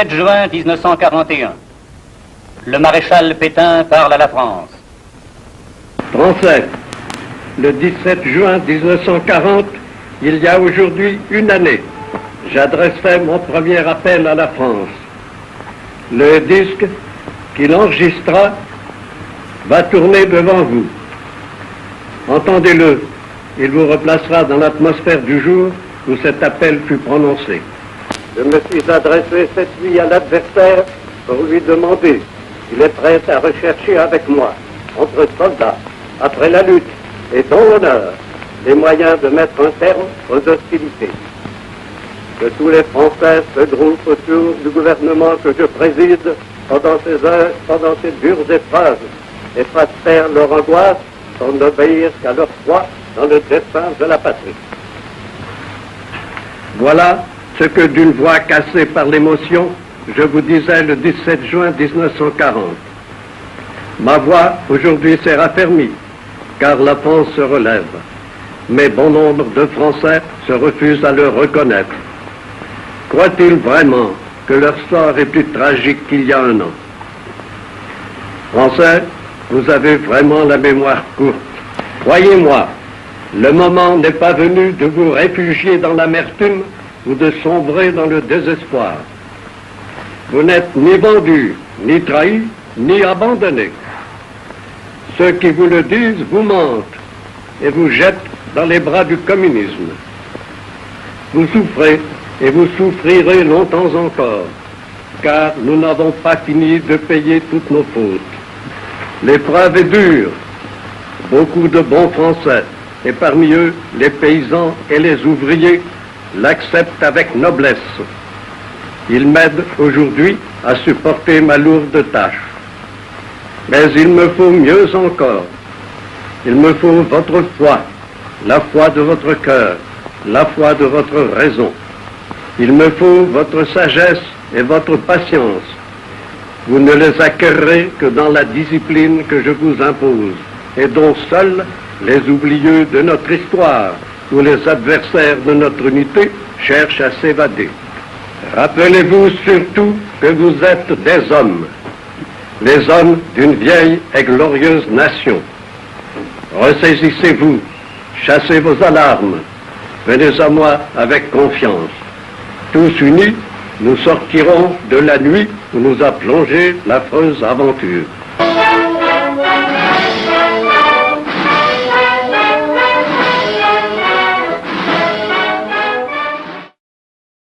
17 juin 1941. Le maréchal Pétain parle à la France. Français, le 17 juin 1940, il y a aujourd'hui une année, j'adressais mon premier appel à la France. Le disque qu'il enregistra va tourner devant vous. Entendez-le, il vous replacera dans l'atmosphère du jour où cet appel fut prononcé. Je me suis adressé cette nuit à l'adversaire pour lui demander s'il est prêt à rechercher avec moi, entre soldats, après la lutte et dans l'honneur, les moyens de mettre un terme aux hostilités. Que tous les Français se groupent autour du gouvernement que je préside pendant ces dures épreuves et fassent taire leur angoisse pour n'obéir qu'à leur foi dans le destin de la patrie. Voilà ce que d'une voix cassée par l'émotion, je vous disais le 17 juin 1940. Ma voix aujourd'hui s'est raffermie, car la France se relève. Mais bon nombre de Français se refusent à le reconnaître. Croient-ils vraiment que leur sort est plus tragique qu'il y a un an? Français, vous avez vraiment la mémoire courte. Croyez-moi, le moment n'est pas venu de vous réfugier dans l'amertume ou de sombrer dans le désespoir. Vous n'êtes ni vendus, ni trahis, ni abandonnés. Ceux qui vous le disent vous mentent et vous jettent dans les bras du communisme. Vous souffrez et vous souffrirez longtemps encore, car nous n'avons pas fini de payer toutes nos fautes. L'épreuve est dure. Beaucoup de bons Français, et parmi eux les paysans et les ouvriers, l'acceptent avec noblesse. Ils m'aident aujourd'hui à supporter ma lourde tâche. Mais il me faut mieux encore. Il me faut votre foi, la foi de votre cœur, la foi de votre raison. Il me faut votre sagesse et votre patience. Vous ne les acquerrez que dans la discipline que je vous impose, et dont seuls les oublieux de notre histoire ou les adversaires de notre unité cherchent à s'évader. Rappelez-vous surtout que vous êtes des hommes, les hommes d'une vieille et glorieuse nation. Ressaisissez-vous, chassez vos alarmes, venez à moi avec confiance. Tous unis, nous sortirons de la nuit où nous a plongé l'affreuse aventure.